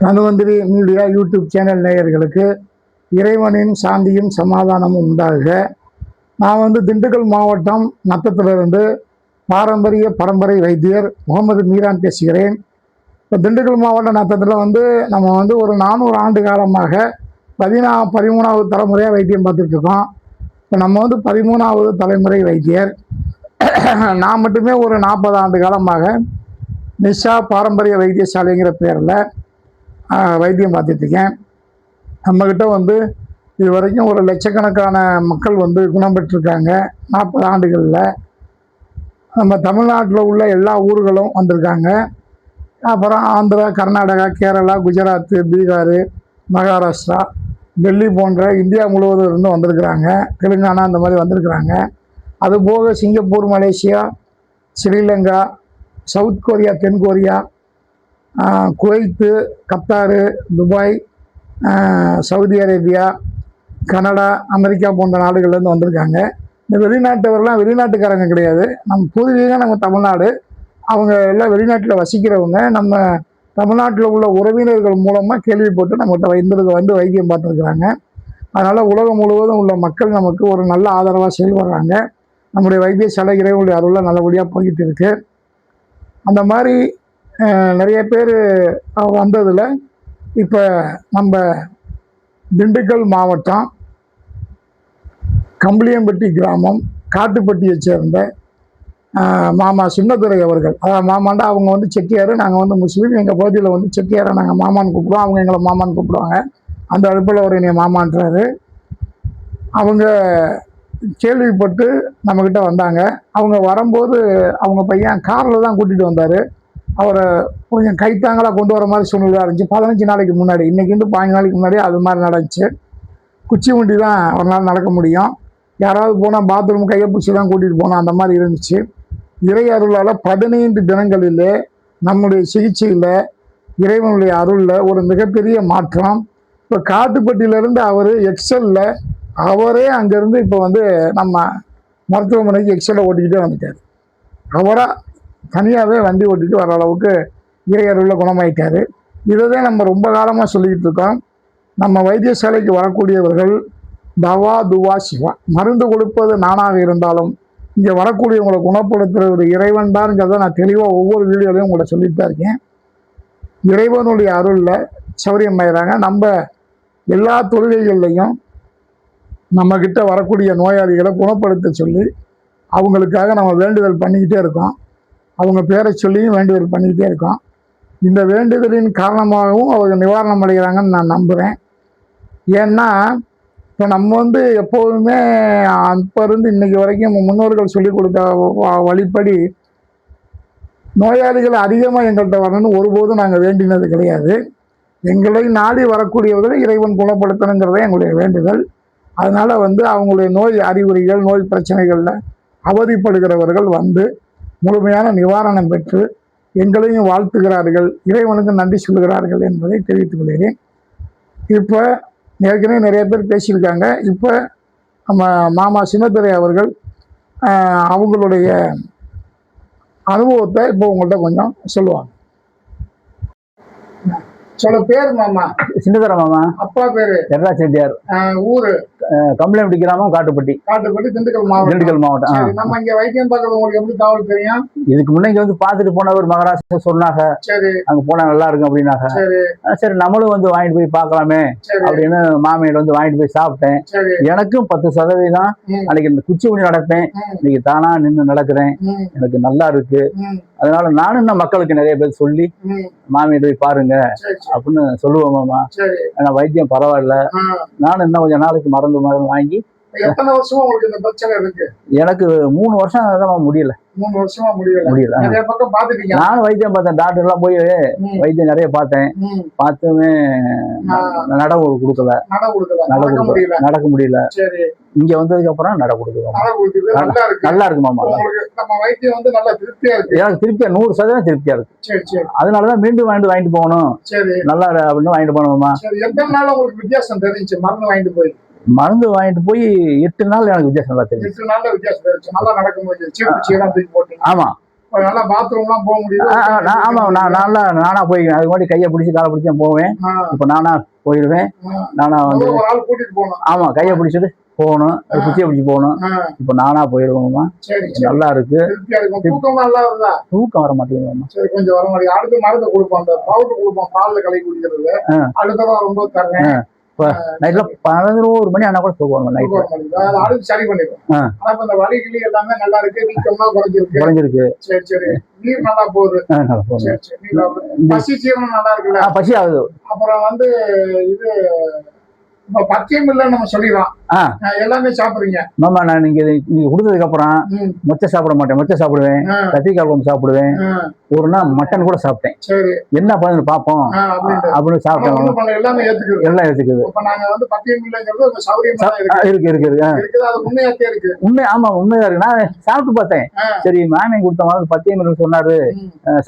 தனுவந்திரி media YouTube channel நேயர்களுக்கு இறைவனின் சாந்தியும் சமாதானமும் உண்டாகுக. நான் திண்டுக்கல் மாவட்டம் நத்தத்திலிருந்து பாரம்பரிய பரம்பரை வைத்தியர் முகமது மீரான் பேசுகிறேன். இப்போ திண்டுக்கல் மாவட்டம் நத்தத்தில் நம்ம ஒரு 400 ஆண்டு காலமாக 13வது தலைமுறையாக வைத்தியம் பார்த்துட்ருக்கோம். இப்போ நம்ம 13வது தலைமுறை வைத்தியர். நான் மட்டுமே ஒரு 40 ஆண்டு காலமாக நிஷா பாரம்பரிய வைத்தியசாலைங்கிற பேரில் வைத்தியம் பார்த்துட்ருக்கேன். நம்மக்கிட்ட இது வரைக்கும் ஒரு லட்சக்கணக்கான மக்கள் குணம் பெற்றிருக்காங்க 40 ஆண்டுகளில். நம்ம தமிழ்நாட்டில் உள்ள எல்லா ஊர்களும் வந்திருக்காங்க. அப்புறம் ஆந்திரா, கர்நாடகா, கேரளா, குஜராத், பீகார், மகாராஷ்டிரா, டெல்லி போன்ற இந்தியா முழுவதும் இருந்து வந்திருக்கிறாங்க. தெலுங்கானா அந்த மாதிரி வந்திருக்கிறாங்க. அதுபோக Singapore, Malaysia, Sri Lanka, south Korea, தென்கொரியா, Kuwait, Qatar, Dubai, Saudi Arabia, Canada, America போன்ற நாடுகள்லேருந்து வந்திருக்காங்க. இந்த வெளிநாட்டவர்கள்லாம் வெளிநாட்டுக்காரங்க கிடையாது. நம்ம பூர்வீகம் நம்ம தமிழ்நாடு. அவங்க எல்லாம் வெளிநாட்டில் வசிக்கிறவங்க. நம்ம தமிழ்நாட்டில் உள்ள உறவினர்கள் மூலமாக கேள்விப்பட்டு நம்மகிட்ட வைத்தியம் பார்த்துருக்குறாங்க. அதனால் உலகம் முழுவதும் உள்ள மக்கள் நமக்கு ஒரு நல்ல ஆதரவாக செயல்படுறாங்க. நம்முடைய வைத்தியசாலை இறைவனுடைய அருளில் நல்லபடியாக போய்கிட்டு இருக்கு. அந்த மாதிரி நிறைய பேர் வந்ததில் இப்போ நம்ம திண்டுக்கல் மாவட்டம் கம்பளியம்பட்டி கிராமம் காட்டுப்பட்டியை சேர்ந்த மாமா சின்னதுரை அவர்கள், அதாவது மாமாண்டா அவங்க செட்டியார், நாங்கள் முஸ்லீம். எங்கள் பகுதியில் செட்டியாரை நாங்கள் மாமான்னு கூப்பிடுவோம், அவங்க எங்களை மாமான்னு கூப்பிடுவாங்க. அந்த அடுப்பில் ஒரு என்னை மாமான்றாரு. அவங்க கேள்விப்பட்டு நம்மக்கிட்ட வந்தாங்க. அவங்க வரும்போது அவங்க பையன் காரில் தான் கூட்டிகிட்டு வந்தார். அவரை கொஞ்சம் கைத்தாங்களாக கொண்டு வர மாதிரி சூழ்நிலை இருந்துச்சு. 15 நாளைக்கு முன்னாடி, இன்றைக்கி 15 நாளைக்கு முன்னாடி அது மாதிரி நடந்துச்சு. குச்சி வண்டி தான் ஒரு நாள் நடக்க முடியும். யாராவது போனால் பாத்ரூம் கையை பிடிச்சி தான் கூட்டிகிட்டு போனோம். அந்த மாதிரி இருந்துச்சு. இறை அருளால் 15 தினங்களிலே நம்முடைய சிகிச்சையில் இறைவனுடைய அருளில் ஒரு மிகப்பெரிய மாற்றம். இப்போ காட்டுப்பட்டியிலேருந்து அவர் எக்ஸலில் அவரே அங்கேருந்து இப்போ நம்ம மருத்துவமனைக்கு எக்ஸலில் ஓட்டிக்கிட்டே வந்துட்டார். அவராக தனியாகவே வண்டி ஓட்டிகிட்டு வர அளவுக்கு இறை அருளில் குணமாயிட்டார். இதை தான் நம்ம ரொம்ப காலமாக சொல்லிக்கிட்டு இருக்கோம். நம்ம வைத்தியசாலைக்கு வரக்கூடியவர்கள் தவா துவா சிவா, மருந்து கொடுப்பது நானாக இருந்தாலும் இங்கே வரக்கூடியவங்களை குணப்படுத்துகிற ஒரு இறைவன் தான்ங்கிறத நான் தெளிவாக ஒவ்வொரு வீடியோலையும் உங்களை சொல்லிட்டு தான் இருக்கேன். இறைவனுடைய அருளில் சௌரியமாயிறாங்க. நம்ம எல்லா தொழுகைகள்லையும் நம்மக்கிட்ட வரக்கூடிய நோயாளிகளை குணப்படுத்த சொல்லி அவங்களுக்காக நம்ம வேண்டுதல் பண்ணிக்கிட்டே இருக்கோம். அவங்க பேரை சொல்லியும் வேண்டுதல் பண்ணிக்கிட்டே இருக்கோம். இந்த வேண்டுதலின் காரணமாகவும் அவங்க நிவாரணம் அடைகிறாங்கன்னு நான் நம்புகிறேன். ஏன்னா இப்போ நம்ம எப்போதுமே அப்போ இருந்து இன்றைக்கி வரைக்கும் முன்னோர்கள் சொல்லிக் கொடுத்த வழிப்படி நோயாளிகள் அதிகமாக எங்கள்கிட்ட வரணும்னு ஒருபோதும் நாங்கள் வேண்டினது கிடையாது. எங்களை நாடி வரக்கூடியவர்களை இறைவன் குணப்படுத்தணுங்கிறதே எங்களுடைய வேண்டுதல். அதனால் அவங்களுடைய நோய் அறிகுறிகள், நோய் பிரச்சனைகளில் அவதிப்படுகிறவர்கள் முழுமையான நிவாரணம் பெற்று எங்களையும் வாழ்த்துகிறார்கள், இறைவனுக்கு நன்றி சொல்கிறார்கள் என்பதை தெரிவித்துக் கொள்கிறேன். இப்போ ஏற்கனவே நிறைய பேர் பேசியிருக்காங்க. இப்போ நம்ம மாமா சின்னதுரை அவர்கள் அவங்களுடைய அனுபவத்தை இப்போ உங்கள்கிட்ட கொஞ்சம் சொல்லுவாங்க. சொல்ல பேர் மாமா சின்னதுரை மாமா. அப்பா பேரு எர்ரா செட்டியார். ஊரு கம்பளியம்பட்டி கிராமம், காட்டுப்பட்டி. திண்டுக்கல் மாவட்டம். திண்டுக்கல் மாவட்டம். நம்ம இங்க வைத்தியம் பார்க்கறது உங்களுக்கு எப்படி தகவல் தெரியும்? இதுக்கு முன்னே இங்க பார்த்துட்டு போனவர் மகாராஷ்டிரா சொன்னாங்க. சரி, அங்க போனா நல்லா இருக்கும் அப்படின்னாங்க. சரி, நம்மளும் வாங்கிட்டு போய் பார்க்கலாமே அப்படின்னு மாமியில வாங்கிட்டு போய் சாப்பிட்டேன். எனக்கும் 10% அன்னைக்கு இந்த குச்சி வண்டி நடப்பேன், இன்னைக்கு தானா நின்று நடக்கிறேன். எனக்கு நல்லா இருக்கு. அதனால நானும் இன்னும் மக்களுக்கு நிறைய பேர் சொல்லி மாமியிட்ட போய் பாருங்க அப்படின்னு சொல்லுவோம் மாமா. ஆனா வைத்தியம் பரவாயில்ல. நானும் இன்னும் கொஞ்சம் நாளைக்கு மருந்து வாங்கி. எத்தனை வருஷமா உங்களுக்கு இந்த பிரச்சனை இருக்கு? எனக்கு 3 வருஷம் தான் முடியல. 3 வருஷமா முடியல. நிறைய பக்கம் பாத்துட்டீங்க? நானும் வைத்தியம் பார்த்தேன், டாக்டர் எல்லாம் போய் வைத்தியம் நிறைய பார்த்தேன். பார்த்துமே நட கொடுக்கல, நடக்க முடியல. இங்க வந்ததுக்கு அப்புறம் நட கொடுக்குறோம். நல்லா இருக்கு மாமா. எனக்கு திருப்தியா 100% திருப்தியா இருக்கு. அதனாலதான் மீண்டும் வாங்கிட்டு போகணும், நல்லா அப்படின்னு வாங்கிட்டு போனோம்மா. வித்தியாசம் தெரிஞ்சு மருந்து வாங்கிட்டு போய் மருந்து வாங்கிட்டு போய் 8 நாள் எனக்கு வித்தியாசம் நல்லா தெரியும். 8 நாள்ல வித்தியாசம் தெரிஞ்சு நல்லா நடக்கும். ஆமா, நல்லா பாத்ரூம்லாம் போக முடியுது. ஆமா நானா போய்க்குவேன். அதுக்கு முன்னாடி கையை பிடிச்சி காலை பிடிச்சி போவேன். இப்ப நானா போயிடுவேன். நானா வந்து ஒரு ஆள் கூட்டிட்டு போகணும். ஆமா கையை பிடிச்சிட்டு போகணும், குச்சியை பிடிச்சி போகணும். இப்ப நானா போயிடுவோம்மா. நல்லா இருக்கு. தூக்கம் நல்லா இருந்தா தூக்கம் வர மாட்டேங்குது. சரி கொஞ்சம் வர மாட்டேங்குது. அடுத்து மருந்து கொடுப்போம், அந்த பவுடர் கொடுப்போம், பால்ல கலக்கி குடிக்கிறது. அடுத்ததான் ரொம்ப தரேன். நைட்ல 11 மணி ஆனா கூட தூக்கம் அடுத்து சரி பண்ணிடுவோம். ஆனா இந்த வலி கிளி எல்லாமே நல்லா இருக்கு, வீக்கம்லாம் குறைஞ்சிருக்கு. சரி சரி, நீர் நல்லா போகுது. சரி சரி, பசி சீரணம் நல்லா இருக்குல்ல? பசி ஆகுது. அப்புறம் வந்து இது இப்ப பத்தியம் இல்லைன்னு நம்ம சொல்லிடலாம். எல்லாமே சாப்பிடுறீங்க. மாமா நான் நீங்க கொடுத்ததுக்கு அப்புறம் மொச்சை சாப்பிட மாட்டேன். மொச்சை சாப்பிடுவேன், கத்திரிக்காய் குழம்பு சாப்பிடுவேன், ஒரு நாள் மட்டன் கூட சாப்பிட்டேன். சரி என்ன பண்ணு பாப்போம் அப்படின்னு சாப்பிட்டேன். எல்லாமே ஏத்துக்குது. எல்லாம் ஏத்துக்குது. இப்ப நாங்க வந்து பத்தியம் இல்லைங்கிறது சௌரியமா இருக்கு. அது உண்மையாத்தே இருக்கு. உண்மை, ஆமா உண்மையா இருக்கு. நான் சாப்பிட்டு பார்த்தேன். சரி மாமியை கொடுத்த மாதிரி பத்தியம் இல்லைன்னு சொன்னாரு,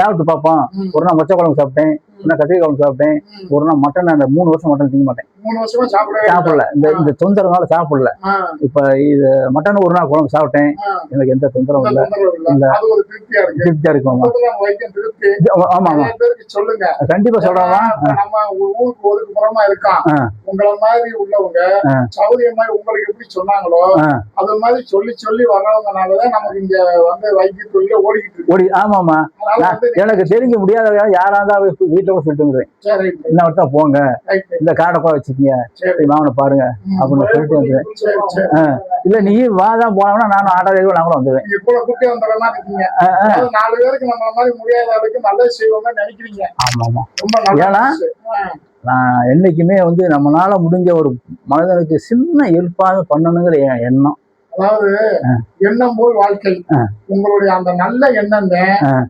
சாப்பிட்டு பார்ப்போம். ஒரு நாள் மொச்சை குழம்பு சாப்பிட்டேன், ஒரு நாள் கத்திரிக்காய் குழம்பு சாப்பிட்டேன், ஒரு நாள் மட்டன். அந்த 3 வருஷம் மட்டன் திங்க மாட்டேன். 3 வருஷமா சாப்பிடல. இந்த தொந்தரவுனால சாப்பிடல. இப்ப இது மட்டன் ஒரு நாள் குழம்பு சாப்பிட்டேன், எனக்கு எந்த தொந்தரவும் இல்ல. திருப்தியா இருக்கும். ஆமா ஆமா சொல்லுங்க, கண்டிப்பா சொல்றோம். நம்ம ஊருக்கு ஒதுக்குப்புறமா இருக்கான், உங்களை மாதிரி உள்ளவங்க சௌரியமா உங்களுக்கு எப்படி சொன்னாங்களோ அது மாதிரி சொல்லி சொல்லி வர்றவங்கனாலதான் நமக்கு இங்க வந்து வைத்திய தொழில ஓடிக்கிட்டு. ஆமாமா, எனக்கு தெரிஞ்ச முடியாத யாரா இருந்தாலும் வீட்டுல கூட சொல்லிட்டு என்ன வருஷம் போங்க, இந்த காடப்பா வச்சுக்கீங்க, மாவனை பாருங்க அப்படின்னு சொல்லிட்டு வந்துடுவேன். இல்ல நீ வாதான் போனோம்னா நானும் ஆட்டோ நான் கூட வந்துடுவேன். நாலு பேருக்கு நம்ம மாதிரி முடியாத அளவுக்கு நல்லது செய்வோம்னு நினைக்கிறீங்க. ஆமா ஆமா, ஏன்னா நான் என்னைக்குமே வந்து நம்மளால முடிஞ்ச ஒரு மனிதனுக்கு சின்ன ஹெல்ப்பாக பண்ணணுங்கிற எண்ணம். அதாவது எண்ணம் போல் வாழ்க்கை. உங்களுடைய அந்த நல்ல எண்ணம்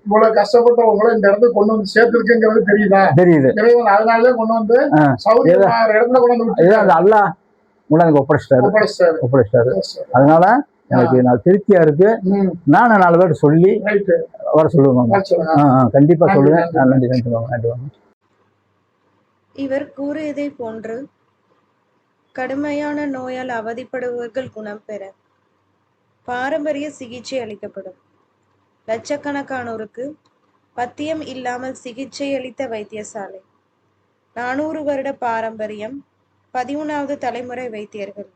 இவ்வளவு கஷ்டப்பட்ட உங்களை இந்த இடத்துக்கு கொண்டு வந்து சேர்த்திருக்குங்கிறது தெரியுது. இறைவன் அதனாலே கொண்டு வந்து சௌரியமான இடத்துல கொண்டு வந்து அல்லா உனக்கு ஒப்படைச்சிட்டாரு. அதனால எனக்கு நான் திருப்தியா இருக்கு. நானும் 4 பேர் சொல்லி வர சொல்லுவாங்க. கண்டிப்பா சொல்லுவேன். நன்றி. இவர் கூறியதை போன்று கடுமையான நோயால் அவதிப்படுபவர்கள் குணம் பெற பாரம்பரிய சிகிச்சை அளிக்கப்படும். லட்சக்கணக்கானோருக்கு பத்தியம் இல்லாமல் சிகிச்சை அளித்த வைத்தியசாலை. 400 வருட பாரம்பரியம். 13வது தலைமுறை வைத்தியர்கள்.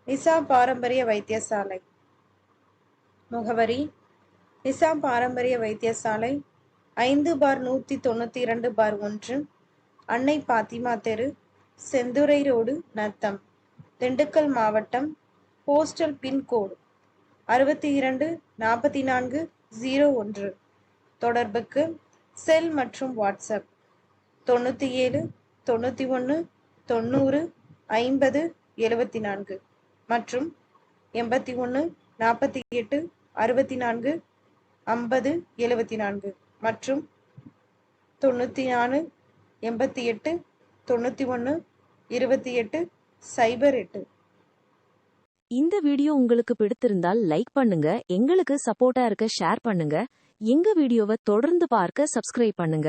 நிசாம் பாரம்பரிய வைத்தியசாலை. முகவரி: நிசாம் பாரம்பரிய வைத்தியசாலை, 5/192/1, அன்னை பாத்திமா தெரு, செந்துறை ரோடு, நத்தம், திண்டுக்கல் மாவட்டம். Postal pin code 624401. தொடர்புக்கு செல் மற்றும் வாட்ஸ்அப் 97 91 90 50 74 மற்றும் 81 48 64 50 74 மற்றும் 94 88 91 28 08. இந்த வீடியோ உங்களுக்கு பிடித்திருந்தால் லைக் பண்ணுங்க, எங்களுக்கு சப்போர்ட்டா இருக்க ஷேர் பண்ணுங்க, எங்க வீடியோவை தொடர்ந்து பார்க்க சப்ஸ்கிரைப் பண்ணுங்க.